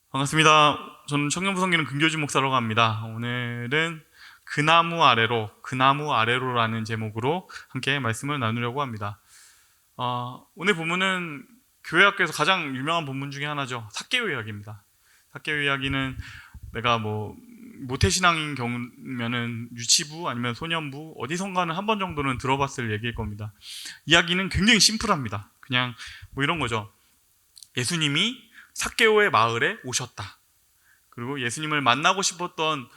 반갑습니다. 저는 청년부성기는 금교지 목사라고 합니다. 오늘은 그 나무 아래로라는 제목으로 함께 말씀을 나누려고 합니다. 오늘 본문은 교회 학교에서 가장 유명한 본문 중에 하나죠. 삭개오 이야기입니다. 삭개오 이야기는 내가 모태신앙인 경우면은 유치부 아니면 소년부 어디선가는 한 번 정도는 들어봤을 얘기일 겁니다. 이야기는 굉장히 심플합니다. 그냥 이런 거죠. 예수님이 삭개오의 마을에 오셨다. 그리고 예수님을 만나고 싶었던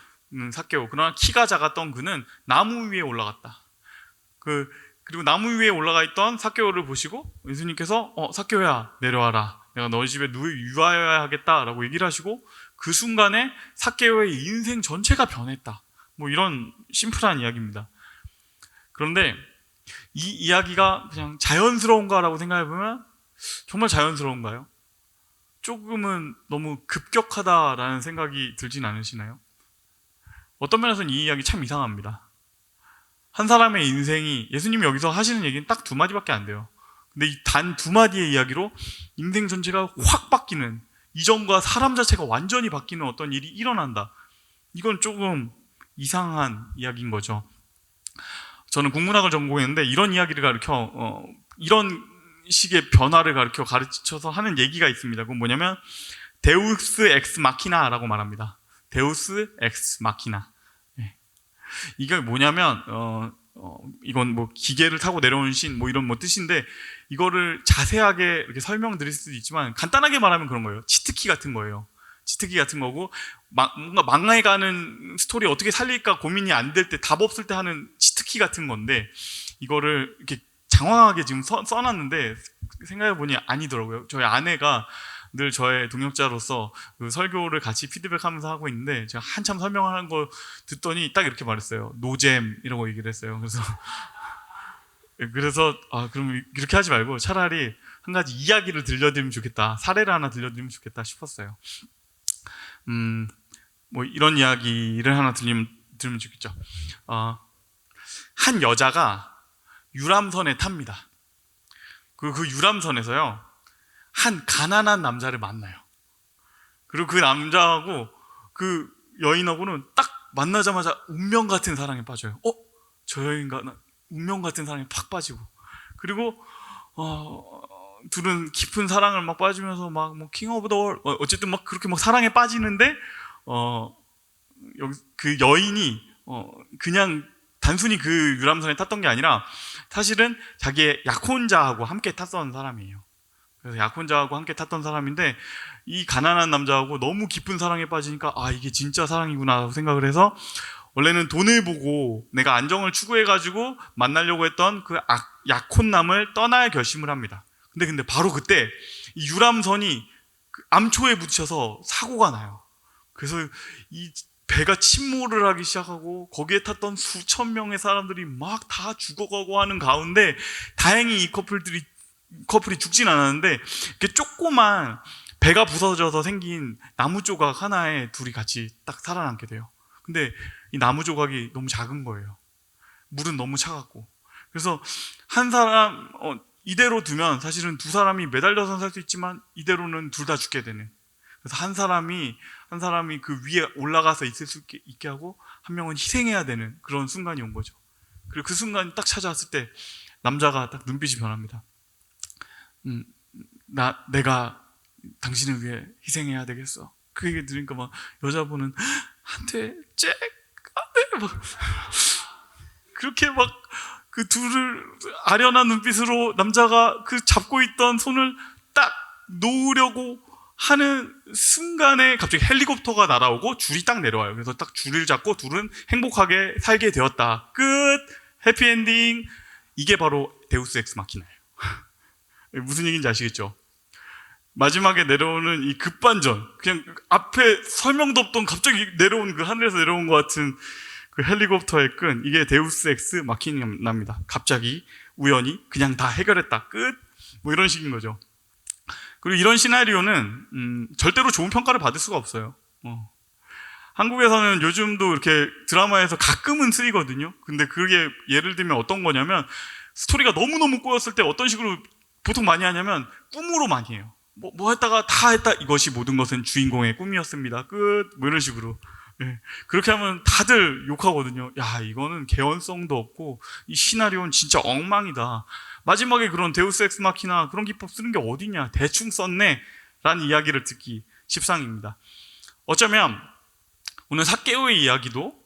삭개오, 그러나 키가 작았던 그는 나무 위에 올라갔다. 그리고 나무 위에 올라가 있던 삭개오를 보시고 예수님께서 삭개오야 내려와라. 내가 너희 집에 유하여야 하겠다라고 얘기를 하시고 그 순간에 삭개오의 인생 전체가 변했다. 이런 심플한 이야기입니다. 그런데 이 이야기가 그냥 자연스러운가라고 생각해보면 정말 자연스러운가요? 조금은 너무 급격하다라는 생각이 들진 않으시나요? 어떤 면에서는 이 이야기 참 이상합니다. 한 사람의 인생이, 예수님이 여기서 하시는 얘기는 딱 두 마디밖에 안 돼요. 근데 이 단 두 마디의 이야기로 인생 전체가 확 바뀌는, 이전과 사람 자체가 완전히 바뀌는 어떤 일이 일어난다. 이건 조금 이상한 이야기인 거죠. 저는 국문학을 전공했는데 이런 이야기를 이런 식의 변화를 가르쳐서 하는 얘기가 있습니다. 그건 뭐냐면 데우스 엑스 마키나라고 말합니다. 데우스 엑스 마키나. 이게 뭐냐면 이건 기계를 타고 내려오는 신 이런 뜻인데, 이거를 자세하게 이렇게 설명드릴 수도 있지만 간단하게 말하면 그런 거예요. 치트키 같은 거예요. 치트키 같은 거고, 뭔가 망해가는 스토리 어떻게 살릴까 고민이 안 될 때, 답 없을 때 하는 치트키 같은 건데, 이거를 이렇게 장황하게 지금 써놨는데 생각해보니 아니더라고요. 저희 아내가 늘 저의 동역자로서 그 설교를 같이 피드백하면서 하고 있는데, 제가 한참 설명하는 거 듣더니 딱 이렇게 말했어요. 노잼 이라고 얘기를 했어요. 그래서 그럼 이렇게 하지 말고 차라리 한 가지 이야기를 들려드리면 좋겠다, 사례를 하나 들려드리면 좋겠다 싶었어요. 이런 이야기를 하나 들으면 좋겠죠. 한 여자가 유람선에 탑니다. 그 유람선에서요, 한 가난한 남자를 만나요. 그리고 그 남자하고 그 여인하고는 딱 만나자마자 운명 같은 사랑에 빠져요. 저 여인과 운명 같은 사랑에 팍 빠지고, 그리고 둘은 깊은 사랑을 빠지면서 킹 오브 더 월, 어쨌든 그렇게 사랑에 빠지는데, 그 여인이 그냥 단순히 그 유람선에 탔던 게 아니라 사실은 자기의 약혼자하고 함께 탔던 사람이에요. 그래서 약혼자하고 함께 탔던 사람인데, 이 가난한 남자하고 너무 깊은 사랑에 빠지니까 이게 진짜 사랑이구나 하고 생각을 해서, 원래는 돈을 보고 내가 안정을 추구해가지고 만나려고 했던 그 약혼남을 떠날 결심을 합니다. 근데 바로 그때 이 유람선이 암초에 부딪혀서 사고가 나요. 그래서 이 배가 침몰을 하기 시작하고 거기에 탔던 수천 명의 사람들이 막 다 죽어가고 하는 가운데, 다행히 이 커플이 죽진 않았는데, 이렇게 조그만 배가 부서져서 생긴 나무 조각 하나에 둘이 같이 딱 살아남게 돼요. 근데 이 나무 조각이 너무 작은 거예요. 물은 너무 차갑고. 그래서 한 사람 이대로 두면 사실은 두 사람이 매달려서 살 수 있지만, 이대로는 둘 다 죽게 되는. 그래서 한 사람이 그 위에 올라가서 있을 수 있게 하고, 한 명은 희생해야 되는 그런 순간이 온 거죠. 그리고 그 순간이 딱 찾아왔을 때 남자가 딱 눈빛이 변합니다. 내가 당신을 위해 희생해야 되겠어. 그 얘기 들으니까 여자분은 안 돼, 안 돼, 그렇게 그 둘을 아련한 눈빛으로 남자가 그 잡고 있던 손을 딱 놓으려고 하는 순간에 갑자기 헬리콥터가 날아오고 줄이 딱 내려와요. 그래서 딱 줄을 잡고 둘은 행복하게 살게 되었다. 끝. 해피엔딩. 이게 바로 데우스 엑스 마키나예요. 무슨 얘기인지 아시겠죠? 마지막에 내려오는 이 급반전, 그냥 앞에 설명도 없던 갑자기 내려온, 그 하늘에서 내려온 것 같은 그 헬리콥터의 끈, 이게 데우스 엑스 마키나입니다. 갑자기 우연히 그냥 다 해결했다. 끝. 이런 식인 거죠. 그리고 이런 시나리오는 절대로 좋은 평가를 받을 수가 없어요. 한국에서는 요즘도 이렇게 드라마에서 가끔은 쓰이거든요. 근데 그게 예를 들면 어떤 거냐면, 스토리가 너무너무 꼬였을 때 어떤 식으로 보통 많이 하냐면 꿈으로 많이 해요. 뭐 했다가 다 했다. 이것이 모든 것은 주인공의 꿈이었습니다. 끝. 뭐 이런 식으로. 예. 그렇게 하면 다들 욕하거든요. 야, 이거는 개연성도 없고 이 시나리오는 진짜 엉망이다. 마지막에 그런 데우스 엑스 마키나 그런 기법 쓰는 게 어디냐. 대충 썼네. 라는 이야기를 듣기 십상입니다. 어쩌면 오늘 삭개오의 이야기도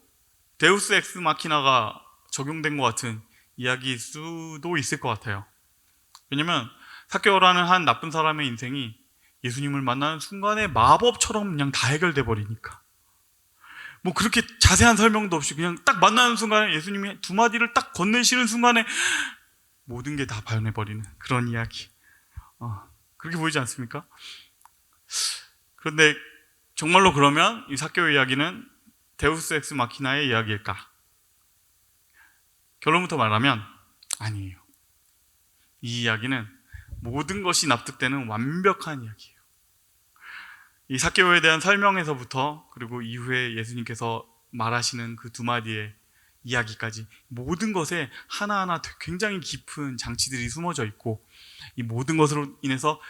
데우스 엑스 마키나가 적용된 것 같은 이야기일 수도 있을 것 같아요. 왜냐면 삭개오라는 한 나쁜 사람의 인생이 예수님을 만나는 순간에 마법처럼 그냥 다 해결돼 버리니까, 뭐 그렇게 자세한 설명도 없이 그냥 딱 만나는 순간에 예수님이 두 마디를 딱 건네시는 순간에 모든 게 다 변해버리는 그런 이야기. 그렇게 보이지 않습니까? 그런데 정말로 그러면 이 삭개오의 이야기는 데우스 엑스 마키나의 이야기일까? 결론부터 말하면 아니에요. 이 이야기는 모든 것이 납득되는 완벽한 이야기예요. 이 삭개오에 대한 설명에서부터 그리고 이후에 예수님께서 말하시는 그 두 마디의 이야기까지 모든 것에 하나하나 굉장히 깊은 장치들이 숨어져 있고, 이 모든 것으로 인해서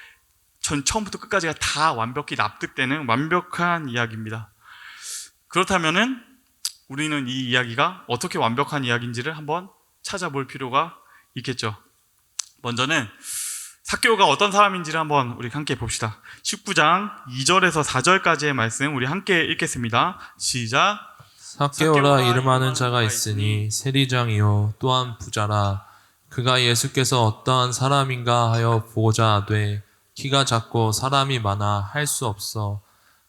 처음부터 끝까지가 다 완벽히 납득되는 완벽한 이야기입니다. 그렇다면은 우리는 이 이야기가 어떻게 완벽한 이야기인지를 한번 찾아볼 필요가 있겠죠. 먼저는 삭개오가 어떤 사람인지를 한번 우리 함께 봅시다. 19장 2절에서 4절까지의 말씀 우리 함께 읽겠습니다. 시작. 삭개오라 이름하는 자가 있으니 세리장이요 또한 부자라. 그가 예수께서 어떠한 사람인가 하여 보고자 하되 키가 작고 사람이 많아 할 수 없어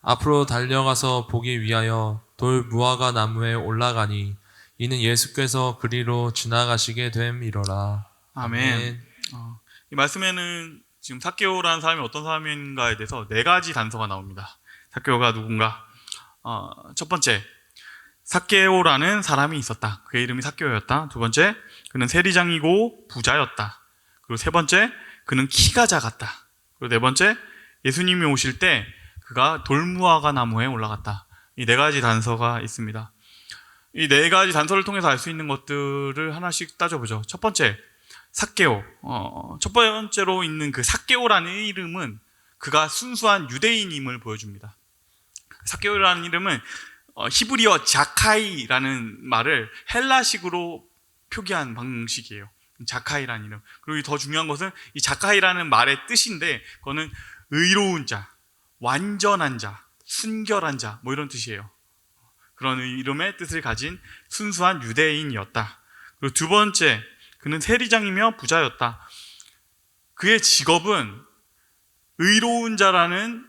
앞으로 달려가서 보기 위하여 돌 무화과 나무에 올라가니 이는 예수께서 그리로 지나가시게 됨이로라. 아멘. 이 말씀에는 지금 삭개오라는 사람이 어떤 사람인가에 대해서 네 가지 단서가 나옵니다. 삭개오가 누군가? 첫 번째, 삭개오라는 사람이 있었다. 그의 이름이 삭개오였다. 두 번째, 그는 세리장이고 부자였다. 그리고 세 번째, 그는 키가 작았다. 그리고 네 번째, 예수님이 오실 때 그가 돌무화과 나무에 올라갔다. 이 네 가지 단서가 있습니다. 이 네 가지 단서를 통해서 알 수 있는 것들을 하나씩 따져보죠. 첫 번째, 삭개오. 첫 번째로 있는 그 삭개오라는 이름은 그가 순수한 유대인임을 보여줍니다. 삭개오라는 이름은 히브리어 자카이라는 말을 헬라식으로 표기한 방식이에요. 자카이라는 이름. 그리고 더 중요한 것은 이 자카이라는 말의 뜻인데 그거는 의로운 자, 완전한 자, 순결한 자, 뭐 이런 뜻이에요. 그런 이름의 뜻을 가진 순수한 유대인이었다. 그리고 두 번째, 그는 세리장이며 부자였다. 그의 직업은 의로운 자라는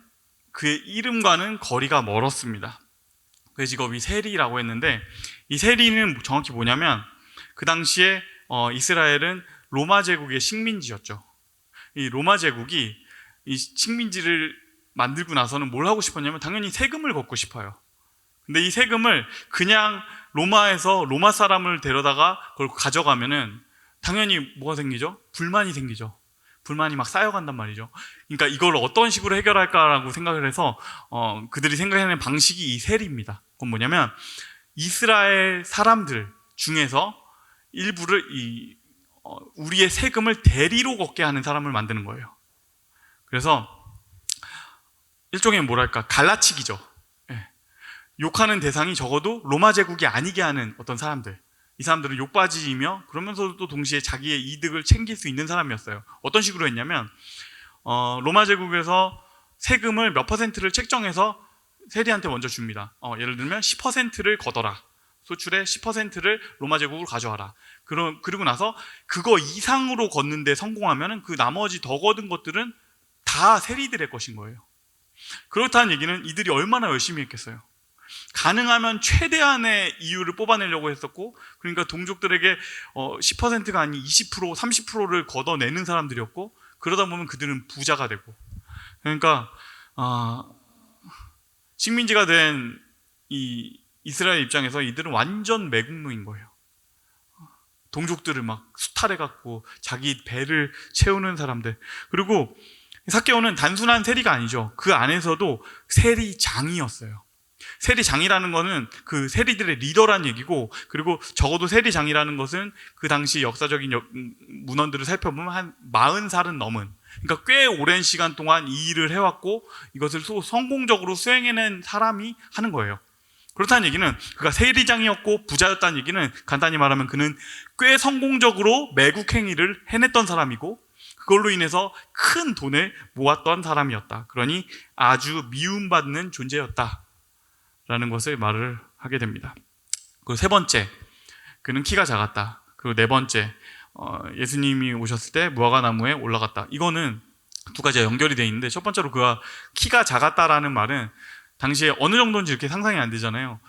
그의 이름과는 거리가 멀었습니다. 그의 직업이 세리라고 했는데, 이 세리는 정확히 뭐냐면 그 당시에 이스라엘은 로마 제국의 식민지였죠. 이 로마 제국이 이 식민지를 만들고 나서는 뭘 하고 싶었냐면 당연히 세금을 걷고 싶어요. 근데 이 세금을 그냥 로마에서 로마 사람을 데려다가 그걸 가져가면은 당연히 뭐가 생기죠? 불만이 생기죠. 불만이 막 쌓여간단 말이죠. 그러니까 이걸 어떤 식으로 해결할까라고 생각을 해서 그들이 생각하는 방식이 이 세리입니다. 그건 뭐냐면 이스라엘 사람들 중에서 일부를 우리의 세금을 대리로 걷게 하는 사람을 만드는 거예요. 그래서 일종의 뭐랄까 갈라치기죠. 예. 욕하는 대상이 적어도 로마 제국이 아니게 하는 어떤 사람들. 이 사람들은 욕받이이며 그러면서도 동시에 자기의 이득을 챙길 수 있는 사람이었어요. 어떤 식으로 했냐면 로마 제국에서 세금을 몇 퍼센트를 책정해서 세리한테 먼저 줍니다. 예를 들면 10%를 걷어라. 소출의 10%를 로마 제국으로 가져와라. 그리고 나서 그거 이상으로 걷는데 성공하면 그 나머지 더 걷은 것들은 다 세리들의 것인 거예요. 그렇다는 얘기는 이들이 얼마나 열심히 했겠어요. 가능하면 최대한의 이유를 뽑아내려고 했었고, 그러니까 동족들에게 10%가 아닌 20%, 30%를 걷어내는 사람들이었고, 그러다 보면 그들은 부자가 되고, 그러니까 식민지가 된 이 이스라엘 입장에서 이들은 완전 매국노인 거예요. 동족들을 막 수탈해갖고 자기 배를 채우는 사람들. 그리고 삭개오는 단순한 세리가 아니죠. 그 안에서도 세리장이었어요. 세리장이라는 거는 그 세리들의 리더란 얘기고, 그리고 적어도 세리장이라는 것은 그 당시 역사적인 문헌들을 살펴보면 한 40살은 넘은, 그러니까 꽤 오랜 시간 동안 이 일을 해왔고 이것을 성공적으로 수행해낸 사람이 하는 거예요. 그렇다는 얘기는 그가 세리장이었고 부자였다는 얘기는 간단히 말하면 그는 꽤 성공적으로 매국 행위를 해냈던 사람이고 그걸로 인해서 큰 돈을 모았던 사람이었다. 그러니 아주 미움받는 존재였다 라는 것을 말을 하게 됩니다. 그리고 세 번째, 그는 키가 작았다. 그리고 네 번째, 예수님이 오셨을 때 무화과나무에 올라갔다. 이거는 두 가지가 연결이 되어 있는데, 첫 번째로 그가 키가 작았다라는 말은 당시에 어느 정도인지 이렇게 상상이 안 되잖아요.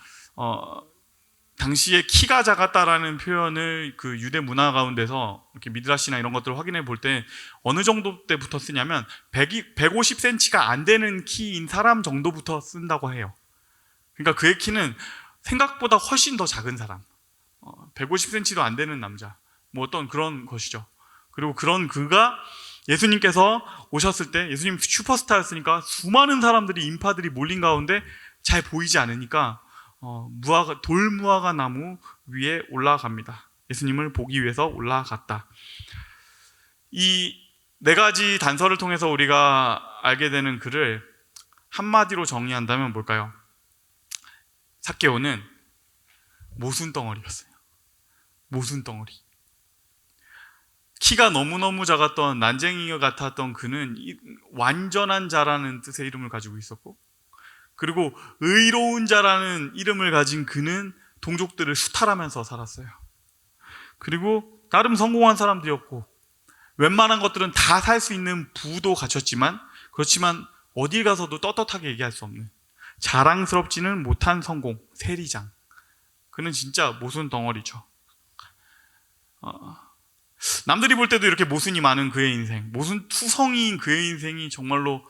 당시에 키가 작았다라는 표현을 그 유대 문화 가운데서 이렇게 미드라시나 이런 것들을 확인해 볼 때 어느 정도 때부터 쓰냐면 150cm가 안 되는 키인 사람 정도부터 쓴다고 해요. 그러니까 그의 키는 생각보다 훨씬 더 작은 사람, 150cm도 안 되는 남자, 뭐 어떤 그런 것이죠. 그리고 그런 그가 예수님께서 오셨을 때, 예수님 슈퍼스타였으니까 수많은 사람들이, 인파들이 몰린 가운데 잘 보이지 않으니까 돌무화과 나무 위에 올라갑니다. 예수님을 보기 위해서 올라갔다. 이 네 가지 단서를 통해서 우리가 알게 되는 그를 한마디로 정의한다면 뭘까요? 삭개오는 모순덩어리였어요. 모순덩어리. 키가 너무너무 작았던 난쟁이 같았던 그는 완전한 자라는 뜻의 이름을 가지고 있었고, 그리고 의로운 자라는 이름을 가진 그는 동족들을 수탈하면서 살았어요. 그리고 나름 성공한 사람들이었고 웬만한 것들은 다 살 수 있는 부도 갖췄지만, 그렇지만 어딜 가서도 떳떳하게 얘기할 수 없는, 자랑스럽지는 못한 성공, 세리장. 그는 진짜 모순 덩어리죠. 남들이 볼 때도 이렇게 모순이 많은 그의 인생, 모순 투성이인 그의 인생이 정말로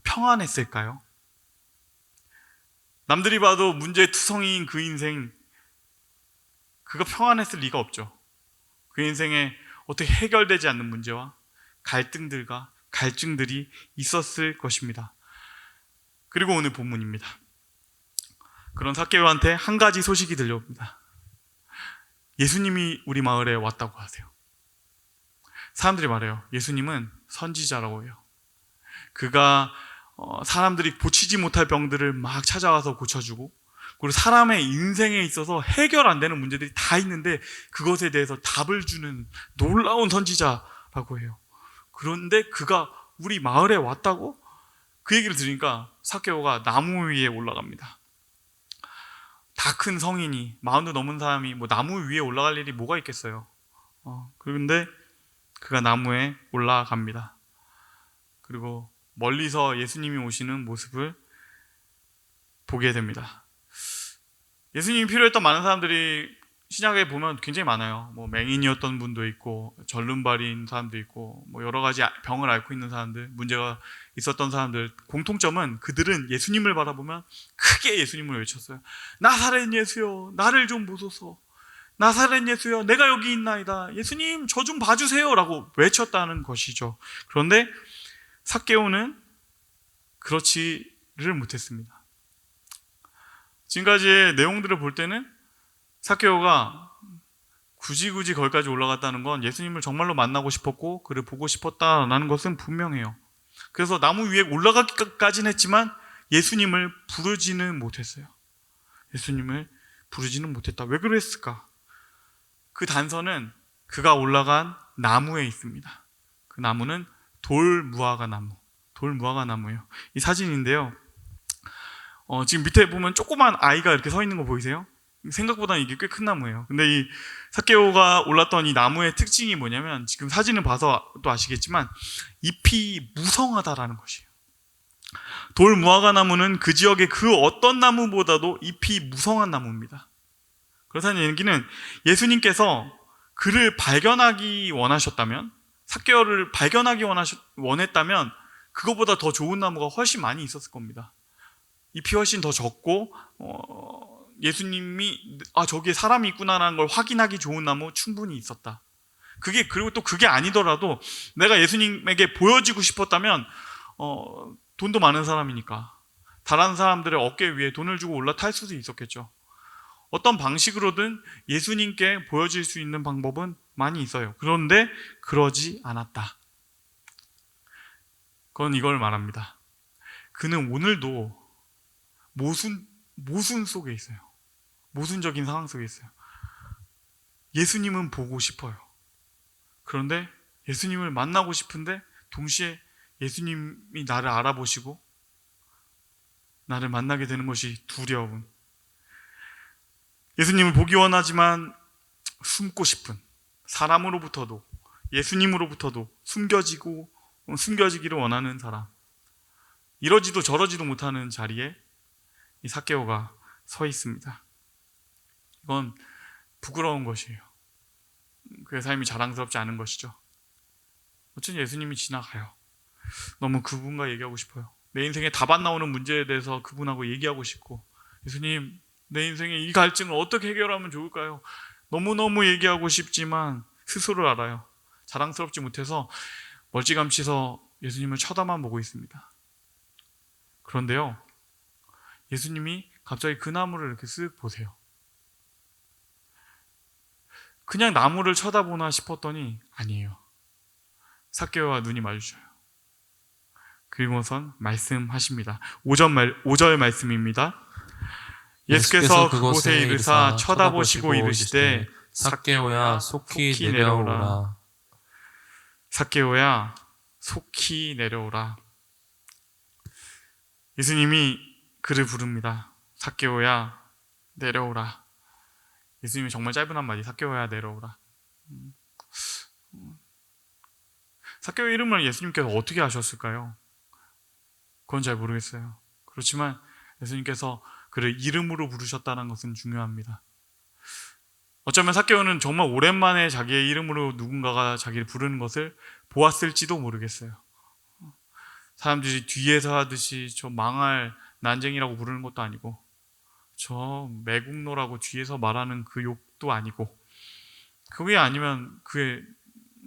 평안했을까요? 남들이 봐도 문제투성이인 그 인생, 그가 평안했을 리가 없죠. 그 인생에 어떻게 해결되지 않는 문제와 갈증들이 있었을 것입니다. 그리고 오늘 본문입니다. 그런 삭개오한테 한 가지 소식이 들려옵니다. 예수님이 우리 마을에 왔다고 하세요. 사람들이 말해요. 예수님은 선지자라고 해요. 그가 사람들이 고치지 못할 병들을 막 찾아와서 고쳐주고, 그리고 사람의 인생에 있어서 해결 안 되는 문제들이 다 있는데 그것에 대해서 답을 주는 놀라운 선지자라고 해요. 그런데 그가 우리 마을에 왔다고? 그 얘기를 들으니까 삭개오가 나무 위에 올라갑니다. 다 큰 성인이, 40도 넘은 사람이 뭐 나무 위에 올라갈 일이 뭐가 있겠어요. 그런데 그가 나무에 올라갑니다. 그리고 멀리서 예수님이 오시는 모습을 보게 됩니다. 예수님이 필요했던 많은 사람들이 신약에 보면 굉장히 많아요. 뭐 맹인이었던 분도 있고, 절름발이인 사람도 있고, 뭐 여러 가지 병을 앓고 있는 사람들, 문제가 있었던 사람들. 공통점은 그들은 예수님을 바라보면 크게 예수님을 외쳤어요. 나사렛 예수여, 나를 좀 보소서. 나사렛 예수여, 내가 여기 있나이다. 예수님, 저 좀 봐주세요 라고 외쳤다는 것이죠. 그런데 삭개오는 그렇지를 못했습니다. 지금까지의 내용들을 볼 때는 삭개오가 굳이 거기까지 올라갔다는 건 예수님을 정말로 만나고 싶었고 그를 보고 싶었다라는 것은 분명해요. 그래서 나무 위에 올라가기까지는 했지만 예수님을 부르지는 못했어요. 예수님을 부르지는 못했다. 왜 그랬을까? 그 단서는 그가 올라간 나무에 있습니다. 그 나무는 돌무화과 나무예요. 이 사진인데요. 지금 밑에 보면 조그만 아이가 이렇게 서 있는 거 보이세요? 생각보다 이게 꽤 큰 나무예요. 근데 이 삭개오가 올랐던 이 나무의 특징이 뭐냐면, 지금 사진을 봐서 또 아시겠지만 잎이 무성하다라는 것이에요. 돌무화과 나무는 그 지역의 그 어떤 나무보다도 잎이 무성한 나무입니다. 그렇다는 얘기는 예수님께서 그를 발견하기 원하셨다면, 삭개오를 발견하기 원했다면 그거보다 더 좋은 나무가 훨씬 많이 있었을 겁니다. 잎이 훨씬 더 적고 예수님이 저기에 사람이 있구나라는 걸 확인하기 좋은 나무 충분히 있었다. 그리고 또 그게 아니더라도 내가 예수님에게 보여지고 싶었다면 돈도 많은 사람이니까 다른 사람들의 어깨 위에 돈을 주고 올라탈 수도 있었겠죠. 어떤 방식으로든 예수님께 보여질 수 있는 방법은 많이 있어요. 그런데 그러지 않았다. 그건 이걸 말합니다. 그는 오늘도 모순 속에 있어요. 모순적인 상황 속에 있어요. 예수님은 보고 싶어요. 그런데 예수님을 만나고 싶은데 동시에 예수님이 나를 알아보시고 나를 만나게 되는 것이 두려운, 예수님을 보기 원하지만 숨고 싶은, 사람으로부터도 예수님으로부터도 숨겨지기를 원하는 사람, 이러지도 저러지도 못하는 자리에 이 삭개오가 서 있습니다. 이건 부끄러운 것이에요. 그의 삶이 자랑스럽지 않은 것이죠. 어쨌든 예수님이 지나가요. 너무 그분과 얘기하고 싶어요. 내 인생에 답 안 나오는 문제에 대해서 그분하고 얘기하고 싶고, 예수님, 내 인생의 이 갈증을 어떻게 해결하면 좋을까요? 너무너무 얘기하고 싶지만 스스로 알아요. 자랑스럽지 못해서 멀찌감치서 예수님을 쳐다만 보고 있습니다. 그런데요, 예수님이 갑자기 그 나무를 이렇게 쓱 보세요. 그냥 나무를 쳐다보나 싶었더니 아니에요. 삭개오와 눈이 마주쳐요. 그리고선 말씀하십니다. 5절 말씀입니다. 예수께서 그곳에 이르사 쳐다보시고 이르시되 삭개오야 속히 내려오라. 삭개오야 속히 내려오라. 예수님이 그를 부릅니다. 삭개오야 내려오라. 예수님이 정말 짧은 한마디, 삭개오야 내려오라. 삭개오 이름을 예수님께서 어떻게 아셨을까요? 그건 잘 모르겠어요. 그렇지만 예수님께서 그를 이름으로 부르셨다는 것은 중요합니다. 어쩌면 삭개오는 정말 오랜만에 자기의 이름으로 누군가가 자기를 부르는 것을 보았을지도 모르겠어요. 사람들이 뒤에서 하듯이 저 망할 난쟁이라고 부르는 것도 아니고, 저 매국노라고 뒤에서 말하는 그 욕도 아니고, 그게 아니면 그의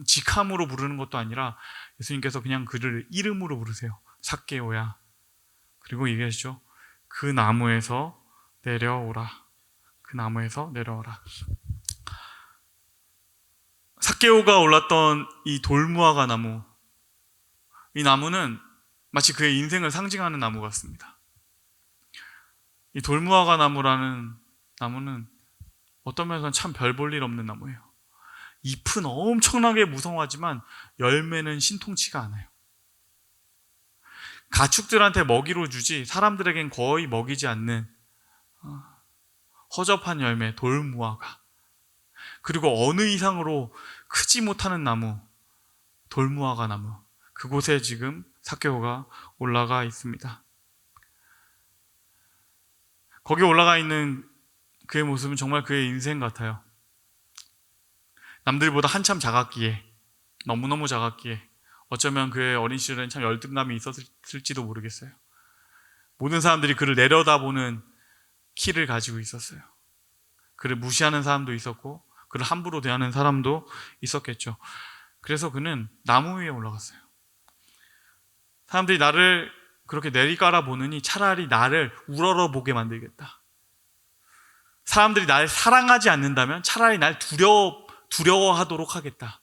직함으로 부르는 것도 아니라 예수님께서 그냥 그를 이름으로 부르세요. 삭개오야. 그리고 얘기하시죠. 그 나무에서 내려오라. 그 나무에서 내려오라. 삭개오가 올랐던 이 돌무화과 나무, 이 나무는 마치 그의 인생을 상징하는 나무 같습니다. 이 돌무화과 나무라는 나무는 어떤 면에서는 참 별 볼 일 없는 나무예요. 잎은 엄청나게 무성하지만 열매는 신통치가 않아요. 가축들한테 먹이로 주지 사람들에겐 거의 먹이지 않는 허접한 열매, 돌무화과. 그리고 어느 이상으로 크지 못하는 나무, 돌무화과 나무. 그곳에 지금 삭개오가 올라가 있습니다. 거기 올라가 있는 그의 모습은 정말 그의 인생 같아요. 남들보다 한참 작았기에, 너무너무 작았기에 어쩌면 그의 어린 시절엔 참 열등감이 있었을지도 모르겠어요. 모든 사람들이 그를 내려다보는 키를 가지고 있었어요. 그를 무시하는 사람도 있었고 그를 함부로 대하는 사람도 있었겠죠. 그래서 그는 나무 위에 올라갔어요. 사람들이 나를 그렇게 내리깔아 보느니 차라리 나를 우러러보게 만들겠다. 사람들이 나를 사랑하지 않는다면 차라리 날 두려워하도록 하겠다.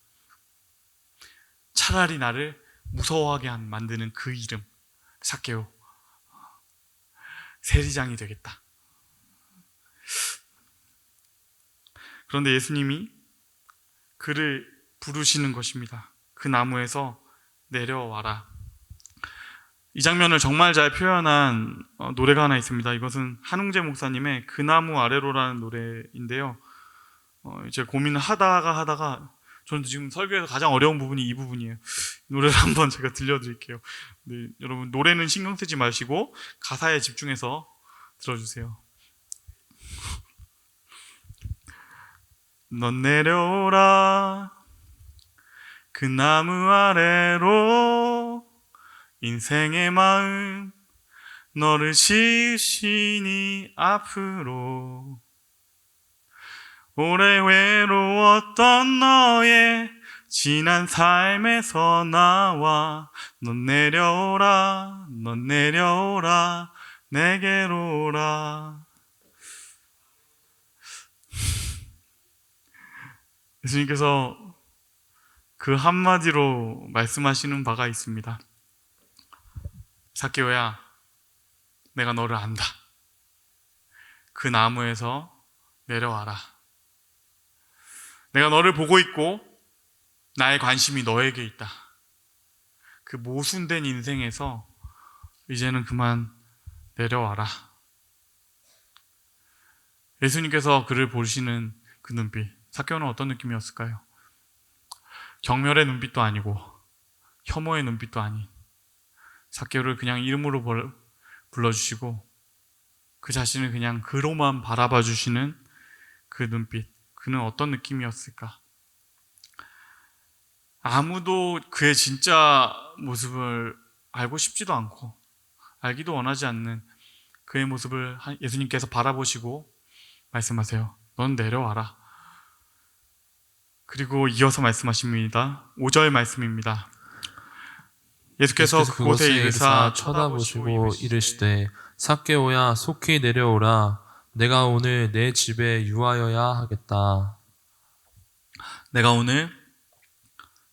차라리 나를 무서워하게 만드는 그 이름, 삭개오. 세리장이 되겠다. 그런데 예수님이 그를 부르시는 것입니다. 그 나무에서 내려와라. 이 장면을 정말 잘 표현한 노래가 하나 있습니다. 이것은 한웅재 목사님의 그 나무 아래로라는 노래인데요. 이제 고민을 하다가 저는 지금 설교에서 가장 어려운 부분이 이 부분이에요. 노래를 한번 제가 들려드릴게요. 네, 여러분 노래는 신경 쓰지 마시고 가사에 집중해서 들어주세요. 넌 내려오라 그 나무 아래로 인생의 마음 너를 지으시니 앞으로 오래 외로웠던 너의 지난 삶에서 나와 넌 내려오라 내게로 오라. 예수님께서 그 한마디로 말씀하시는 바가 있습니다. 삭개오야, 내가 너를 안다. 그 나무에서 내려와라. 내가 너를 보고 있고 나의 관심이 너에게 있다. 그 모순된 인생에서 이제는 그만 내려와라. 예수님께서 그를 보시는 그 눈빛, 삭개오는 어떤 느낌이었을까요? 경멸의 눈빛도 아니고 혐오의 눈빛도 아닌, 삭개오를 그냥 이름으로 불러주시고 그 자신을 그냥 그로만 바라봐 주시는 그 눈빛, 그는 어떤 느낌이었을까? 아무도 그의 진짜 모습을 알고 싶지도 않고 알기도 원하지 않는 그의 모습을 예수님께서 바라보시고 말씀하세요. 넌 내려와라. 그리고 이어서 말씀하십니다. 5절 말씀입니다. 예수께서 그곳에 이르사 쳐다보시고 이르시되 삭개오야 속히 내려오라. 내가 오늘 내 집에 유하여야 하겠다. 내가 오늘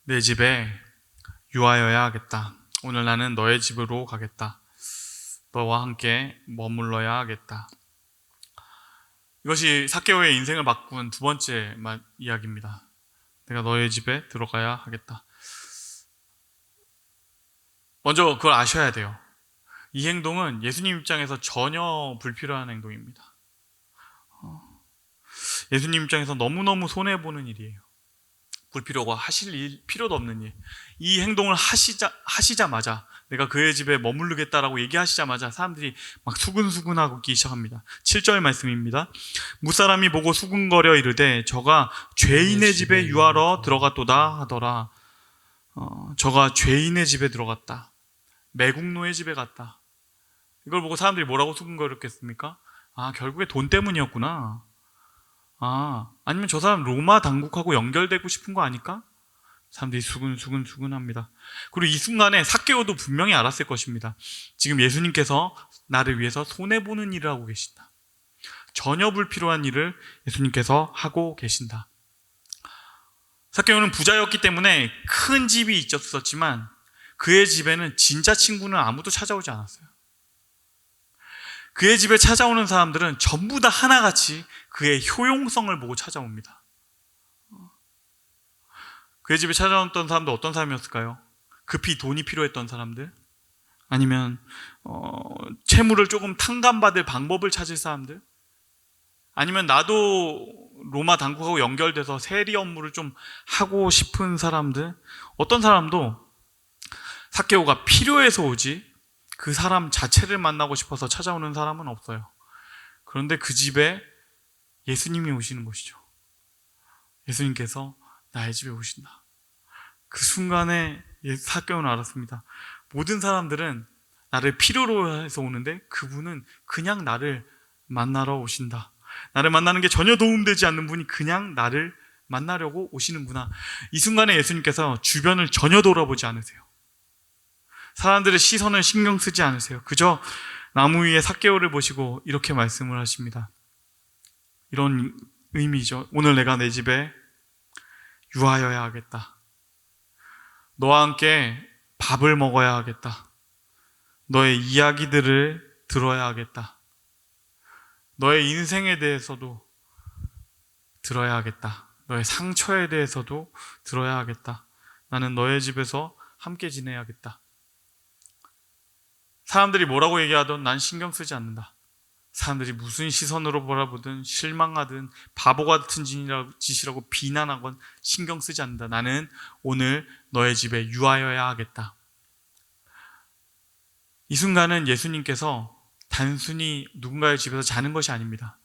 내 집에 유하여야 하겠다. 오늘 나는 너의 집으로 가겠다. 너와 함께 머물러야 하겠다. 이것이 삭개오의 인생을 바꾼 두 번째 이야기입니다. 내가 너의 집에 들어가야 하겠다. 먼저 그걸 아셔야 돼요. 이 행동은 예수님 입장에서 전혀 불필요한 행동입니다. 예수님 입장에서 너무너무 손해보는 일이에요. 불필요하고 하실 필요도 없는 일. 이 행동을 하시자마자 내가 그의 집에 머무르겠다라고 얘기하시자마자 사람들이 막 수근수근하기 시작합니다. 7절 말씀입니다. 무사람이 보고 수근거려 이르되 저가 죄인의 집에 유하러 들어갔도다 하더라. 저가 죄인의 집에 들어갔다. 매국노의 집에 갔다. 이걸 보고 사람들이 뭐라고 수근거렸겠습니까? 아, 결국에 돈 때문이었구나. 아니면 저 사람 로마 당국하고 연결되고 싶은 거 아닐까? 사람들이 수근수근합니다. 그리고 이 순간에 삭개오도 분명히 알았을 것입니다. 지금 예수님께서 나를 위해서 손해보는 일을 하고 계신다. 전혀 불필요한 일을 예수님께서 하고 계신다. 삭개오는 부자였기 때문에 큰 집이 있었지만 그의 집에는 진짜 친구는 아무도 찾아오지 않았어요. 그의 집에 찾아오는 사람들은 전부 다 하나같이 그의 효용성을 보고 찾아옵니다. 그의 집에 찾아왔던 사람들 어떤 사람이었을까요? 급히 돈이 필요했던 사람들? 아니면 채무를 조금 탕감받을 방법을 찾을 사람들? 아니면 나도 로마 당국하고 연결돼서 세리 업무를 좀 하고 싶은 사람들? 어떤 사람도 삭개오가 필요해서 오지 그 사람 자체를 만나고 싶어서 찾아오는 사람은 없어요. 그런데 그 집에 예수님이 오시는 것이죠. 예수님께서 나의 집에 오신다. 그 순간에 삭개오는 알았습니다. 모든 사람들은 나를 필요로 해서 오는데 그분은 그냥 나를 만나러 오신다. 나를 만나는 게 전혀 도움되지 않는 분이 그냥 나를 만나려고 오시는구나. 이 순간에 예수님께서 주변을 전혀 돌아보지 않으세요. 사람들의 시선을 신경 쓰지 않으세요. 그저 나무 위에 삭개오를 보시고 이렇게 말씀을 하십니다. 이런 의미죠. 오늘 내가 내 집에 유하여야 하겠다. 너와 함께 밥을 먹어야 하겠다. 너의 이야기들을 들어야 하겠다. 너의 인생에 대해서도 들어야 하겠다. 너의 상처에 대해서도 들어야 하겠다. 나는 너의 집에서 함께 지내야겠다. 사람들이 뭐라고 얘기하든 난 신경 쓰지 않는다. 사람들이 무슨 시선으로 바라보든 실망하든 바보 같은 짓이라고 비난하건 신경 쓰지 않는다. 나는 오늘 너의 집에 유하여야 하겠다. 이 순간은 예수님께서 단순히 누군가의 집에서 자는 것이 아닙니다.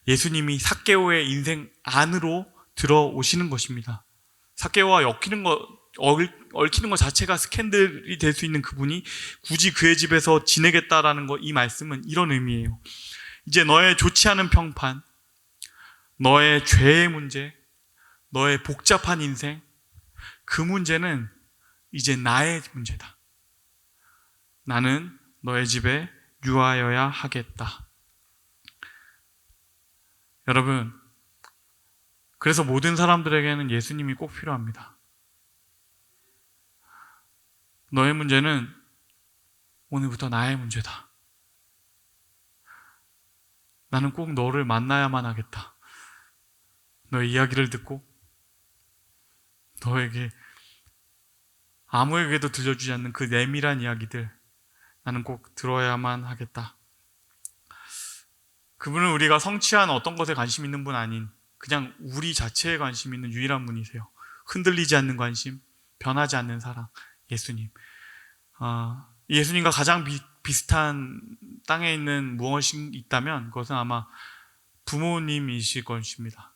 예수님이 삭개오의 인생 안으로 들어오시는 것입니다. 삭개오와 얽히는 것 자체가 스캔들이 될 수 있는 그분이 굳이 그의 집에서 지내겠다라는 것, 이 말씀은 이런 의미예요. 이제 너의 좋지 않은 평판, 너의 죄의 문제, 너의 복잡한 인생, 그 문제는 이제 나의 문제다. 나는 너의 집에 유하여야 하겠다. 여러분, 그래서 모든 사람들에게는 예수님이 꼭 필요합니다. 너의 문제는 오늘부터 나의 문제다. 나는 꼭 너를 만나야만 하겠다. 너의 이야기를 듣고 너에게 아무에게도 들려주지 않는 그 내밀한 이야기들 나는 꼭 들어야만 하겠다. 그분은 우리가 성취한 어떤 것에 관심 있는 분 아닌 그냥 우리 자체에 관심 있는 유일한 분이세요. 흔들리지 않는 관심, 변하지 않는 사랑, 예수님. 예수님과 가장 비슷한 땅에 있는 무엇이 있다면 그것은 아마 부모님이실 것입니다.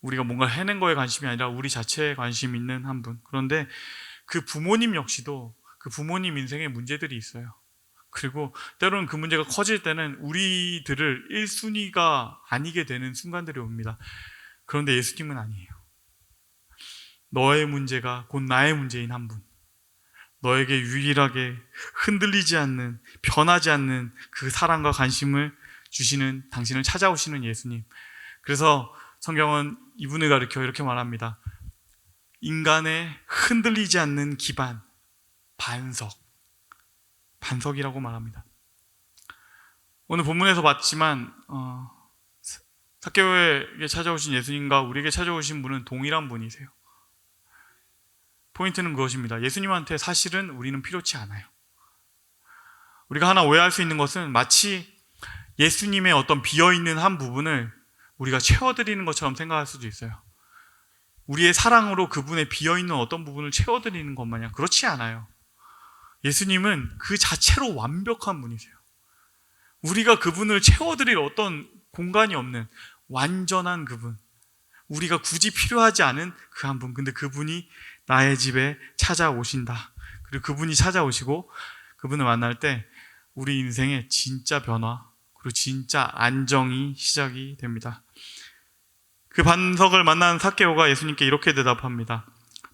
우리가 뭔가 해낸 거에 관심이 아니라 우리 자체에 관심 있는 한 분. 그런데 그 부모님 역시도 그 부모님 인생에 문제들이 있어요. 그리고 때로는 그 문제가 커질 때는 우리들을 1순위가 아니게 되는 순간들이 옵니다. 그런데 예수님은 아니에요. 너의 문제가 곧 나의 문제인 한 분. 너에게 유일하게 흔들리지 않는, 변하지 않는 그 사랑과 관심을 주시는, 당신을 찾아오시는 예수님. 그래서 성경은 이분을 가리켜 이렇게 말합니다. 인간의 흔들리지 않는 기반, 반석이라고 말합니다. 오늘 본문에서 봤지만 삭개오에게 찾아오신 예수님과 우리에게 찾아오신 분은 동일한 분이세요. 포인트는 그것입니다. 예수님한테 사실은 우리는 필요치 않아요. 우리가 하나 오해할 수 있는 것은 마치 예수님의 어떤 비어있는 한 부분을 우리가 채워드리는 것처럼 생각할 수도 있어요. 우리의 사랑으로 그분의 비어있는 어떤 부분을 채워드리는 것 마냥 그렇지 않아요. 예수님은 그 자체로 완벽한 분이세요. 우리가 그분을 채워드릴 어떤 공간이 없는 완전한 그분, 우리가 굳이 필요하지 않은 그 한 분. 근데 그분이 나의 집에 찾아오신다. 그리고 그분이 찾아오시고 그분을 만날 때 우리 인생의 진짜 변화 그리고 진짜 안정이 시작이 됩니다. 그 반석을 만난 삭개오가 예수님께 이렇게 대답합니다.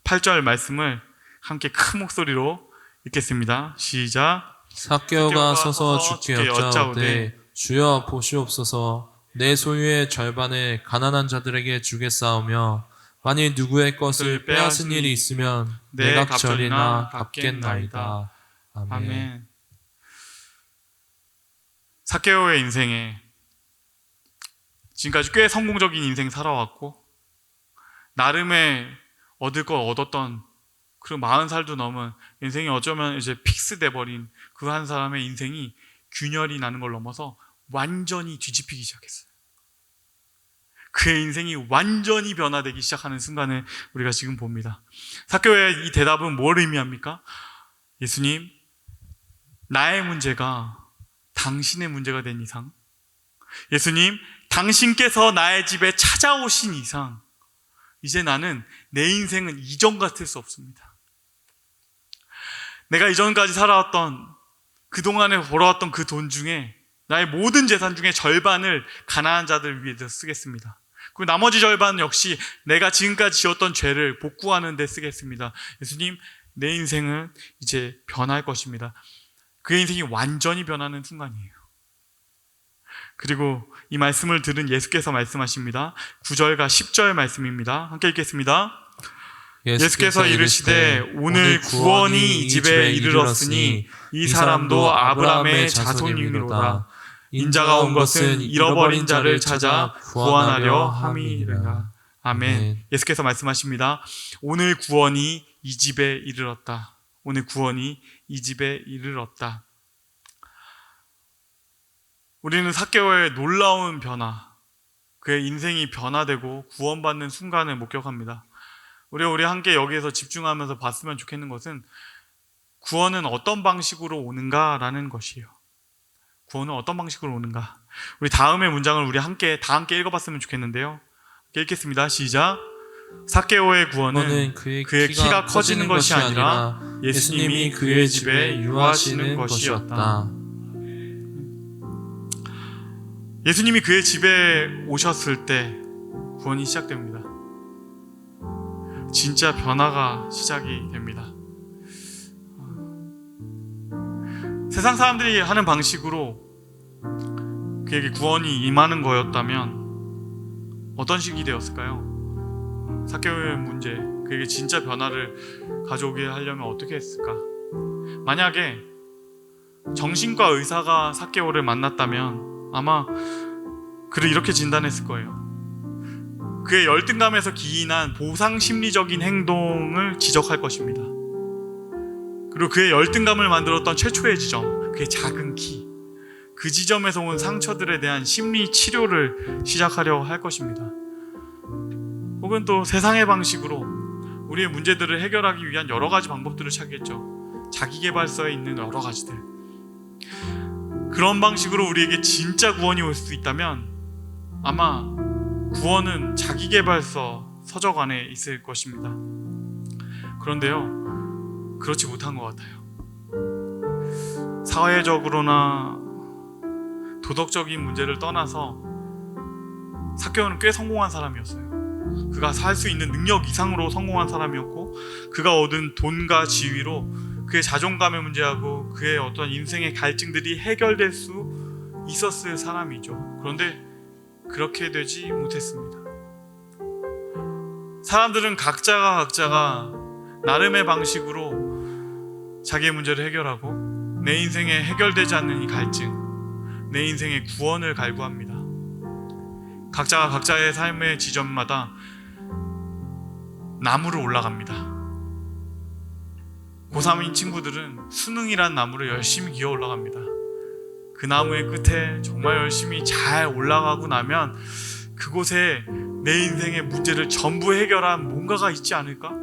8절 말씀을 함께 큰 목소리로 읽겠습니다. 시작. 삭개오가 서서 주께 여짜오되 주여 보시옵소서 내 소유의 절반을 가난한 자들에게 주겠사오며 만일 누구의 것을 빼앗은 일이 있으면 내 갑절이나 갚겠나이다. 아멘. 삭개오의 인생에 지금까지 꽤 성공적인 인생 살아왔고 나름의 얻을 거 얻었던 그 40살도 넘은 인생이 어쩌면 이제 픽스돼 버린 그 한 사람의 인생이 균열이 나는 걸 넘어서 완전히 뒤집히기 시작했어요. 그의 인생이 완전히 변화되기 시작하는 순간을 우리가 지금 봅니다. 삭개오의 이 대답은 뭘 의미합니까? 예수님, 나의 문제가 당신의 문제가 된 이상, 예수님, 당신께서 나의 집에 찾아오신 이상, 이제 나는 내 인생은 이전 같을 수 없습니다. 내가 이전까지 살아왔던 그동안에 벌어왔던 그 돈 중에 나의 모든 재산 중에 절반을 가난한 자들 위해서 쓰겠습니다. 그리고 나머지 절반 역시 내가 지금까지 지었던 죄를 복구하는 데 쓰겠습니다. 예수님, 내 인생은 이제 변할 것입니다. 그의 인생이 완전히 변하는 순간이에요. 그리고 이 말씀을 들은 예수께서 말씀하십니다. 9절과 10절 말씀입니다. 함께 읽겠습니다. 예수께서 이르시되 오늘 구원이 이 집에 이르렀으니 이 사람도 아브라함의 자손이미로다. 인자가 온 것은 잃어버린 자를 찾아 구원하려 함이니라. 아멘. 예수께서 말씀하십니다. 오늘 구원이 이 집에 이르렀다. 오늘 구원이 이 집에 이르렀다. 우리는 삭개오의 놀라운 변화, 그의 인생이 변화되고 구원받는 순간을 목격합니다. 우리 함께 여기에서 집중하면서 봤으면 좋겠는 것은 구원은 어떤 방식으로 오는가라는 것이에요. 구원은 어떤 방식으로 오는가? 우리 다음의 문장을 우리 다 함께 읽어봤으면 좋겠는데요. 읽겠습니다. 시작. 삭개오의 구원은 그의 키가 커지는 것이 아니라 예수님이 그의 집에 유하시는 것이었다. 예수님이 그의 집에 오셨을 때 구원이 시작됩니다. 진짜 변화가 시작이 됩니다. 세상 사람들이 하는 방식으로 그에게 구원이 임하는 거였다면 어떤 식이 되었을까요? 삭개오의 문제, 그에게 진짜 변화를 가져오게 하려면 어떻게 했을까? 만약에 정신과 의사가 삭개오를 만났다면 아마 그를 이렇게 진단했을 거예요. 그의 열등감에서 기인한 보상 심리적인 행동을 지적할 것입니다. 그리고 그의 열등감을 만들었던 최초의 지점, 그의 작은 키, 그 지점에서 온 상처들에 대한 심리 치료를 시작하려고 할 것입니다. 혹은 또 세상의 방식으로 우리의 문제들을 해결하기 위한 여러 가지 방법들을 찾겠죠. 자기계발서에 있는 여러 가지들. 그런 방식으로 우리에게 진짜 구원이 올 수 있다면 아마 구원은 자기계발서 서적 안에 있을 것입니다. 그런데요, 그렇지 못한 것 같아요. 사회적으로나 도덕적인 문제를 떠나서 삭개오는 꽤 성공한 사람이었어요. 그가 살 수 있는 능력 이상으로 성공한 사람이었고, 그가 얻은 돈과 지위로 그의 자존감의 문제하고 그의 어떤 인생의 갈증들이 해결될 수 있었을 사람이죠. 그런데 그렇게 되지 못했습니다. 사람들은 각자가 나름의 방식으로 자기의 문제를 해결하고 내 인생에 해결되지 않는 이 갈증, 내 인생의 구원을 갈구합니다. 각자가 각자의 삶의 지점마다 나무로 올라갑니다. 고3인 친구들은 수능이란 나무를 열심히 기어 올라갑니다. 그 나무의 끝에 정말 열심히 잘 올라가고 나면 그곳에 내 인생의 문제를 전부 해결한 뭔가가 있지 않을까?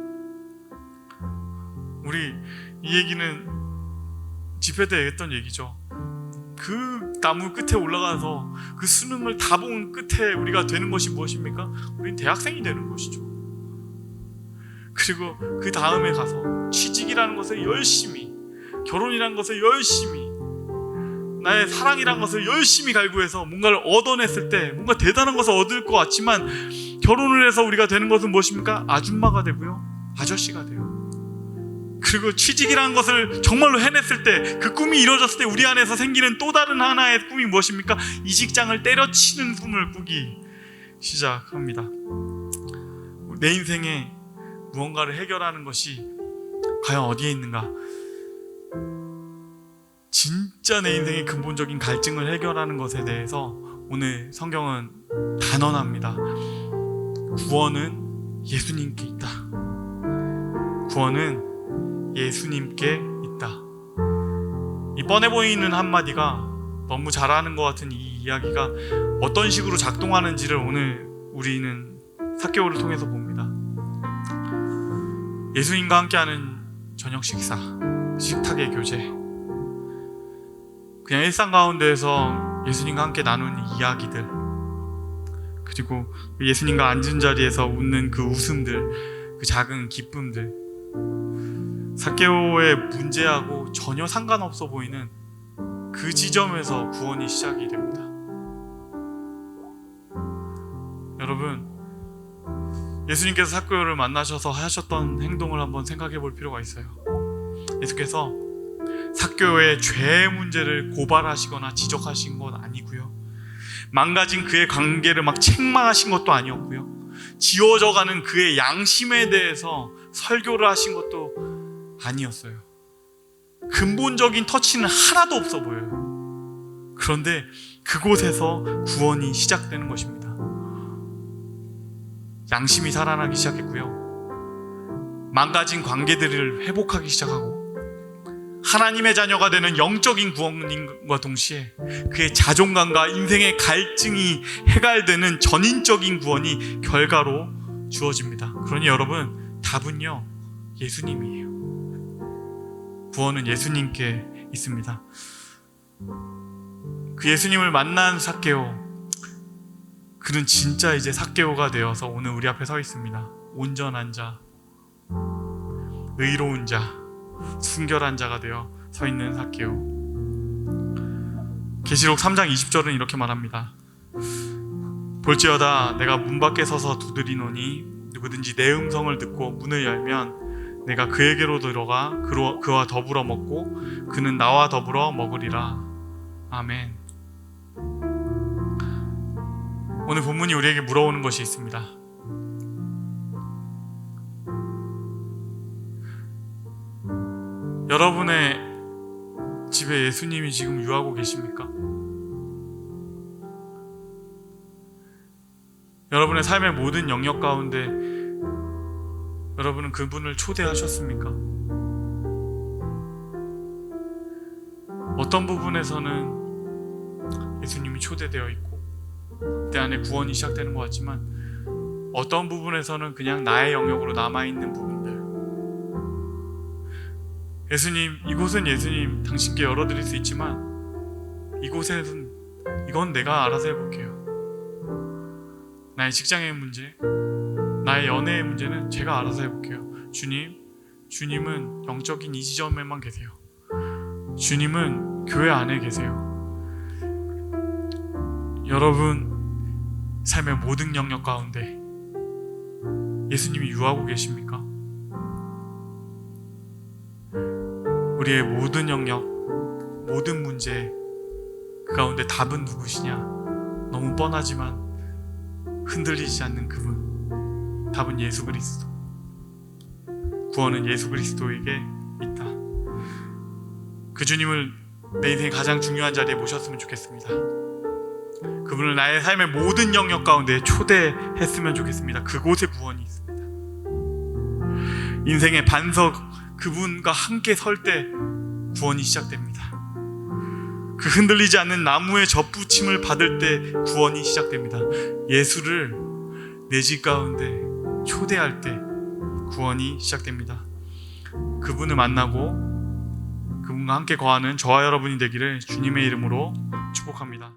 우리 이 얘기는 집회 때 했던 얘기죠. 그 나무 끝에 올라가서 그 수능을 다 본 끝에 우리가 되는 것이 무엇입니까? 우린 대학생이 되는 것이죠. 그리고 그 다음에 가서 취직이라는 것을 열심히, 결혼이라는 것을 열심히, 나의 사랑이라는 것을 열심히 갈구해서 뭔가를 얻어냈을 때 뭔가 대단한 것을 얻을 것 같지만, 결혼을 해서 우리가 되는 것은 무엇입니까? 아줌마가 되고요, 아저씨가 돼요. 그리고 취직이라는 것을 정말로 해냈을 때, 그 꿈이 이루어졌을 때 우리 안에서 생기는 또 다른 하나의 꿈이 무엇입니까? 이 직장을 때려치는 꿈을 꾸기 시작합니다. 내 인생에 무언가를 해결하는 것이 과연 어디에 있는가? 진짜 내 인생의 근본적인 갈증을 해결하는 것에 대해서 오늘 성경은 단언합니다. 구원은 예수님께 있다. 구원은 예수님께 있다. 이 뻔해 보이는 한마디가 너무 잘하는 것 같은 이 이야기가 어떤 식으로 작동하는지를 오늘 우리는 삭개오를 통해서 봅니다. 예수님과 함께하는 저녁 식사, 식탁의 교제, 그냥 일상 가운데에서 예수님과 함께 나누는 이야기들, 그리고 예수님과 앉은 자리에서 웃는 그 웃음들, 그 작은 기쁨들, 삭개오의 문제하고 전혀 상관없어 보이는 그 지점에서 구원이 시작이 됩니다. 여러분, 예수님께서 삭개오를 만나셔서 하셨던 행동을 한번 생각해 볼 필요가 있어요. 예수께서 삭개오의 죄의 문제를 고발하시거나 지적하신 건 아니고요, 망가진 그의 관계를 막 책망하신 것도 아니었고요, 지워져가는 그의 양심에 대해서 설교를 하신 것도 아니었어요. 근본적인 터치는 하나도 없어 보여요. 그런데 그곳에서 구원이 시작되는 것입니다. 양심이 살아나기 시작했고요, 망가진 관계들을 회복하기 시작하고, 하나님의 자녀가 되는 영적인 구원과 동시에 그의 자존감과 인생의 갈증이 해갈되는 전인적인 구원이 결과로 주어집니다. 그러니 여러분, 답은요, 예수님이에요. 구원은 예수님께 있습니다. 그 예수님을 만난 삭개오, 그는 진짜 이제 삭개오가 되어서 오늘 우리 앞에 서 있습니다. 온전한 자, 의로운 자, 순결한 자가 되어 서 있는 삭개오. 계시록 3장 20절은 이렇게 말합니다. 볼지어다 내가 문 밖에 서서 두드리노니 누구든지 내 음성을 듣고 문을 열면 내가 그에게로 들어가 그와 더불어 먹고 그는 나와 더불어 먹으리라. 아멘. 오늘 본문이 우리에게 물어오는 것이 있습니다. 여러분의 집에 예수님이 지금 유하고 계십니까? 여러분의 삶의 모든 영역 가운데 여러분은 그분을 초대하셨습니까? 어떤 부분에서는 예수님이 초대되어 있고 내 안에 구원이 시작되는 것 같지만 어떤 부분에서는 그냥 나의 영역으로 남아있는 부분들, 예수님, 이곳은 예수님 당신께 열어드릴 수 있지만 이곳에는 이건 내가 알아서 해볼게요. 나의 직장의 문제, 나의 연애의 문제는 제가 알아서 해볼게요. 주님은 영적인 이 지점에만 계세요. 주님은 교회 안에 계세요. 여러분 삶의 모든 영역 가운데 예수님이 유하고 계십니까? 우리의 모든 영역, 모든 문제 그 가운데 답은 누구시냐? 너무 뻔하지만 흔들리지 않는 그분, 답은 예수 그리스도. 구원은 예수 그리스도에게 있다. 그 주님을 내 인생의 가장 중요한 자리에 모셨으면 좋겠습니다. 그분을 나의 삶의 모든 영역 가운데 초대했으면 좋겠습니다. 그곳에 구원이 있습니다. 인생의 반석, 그분과 함께 설 때 구원이 시작됩니다. 그 흔들리지 않는 나무의 젖붙임을 받을 때 구원이 시작됩니다. 예수를 내 집 가운데 초대할 때 구원이 시작됩니다. 그분을 만나고 그분과 함께 거하는 저와 여러분이 되기를 주님의 이름으로 축복합니다.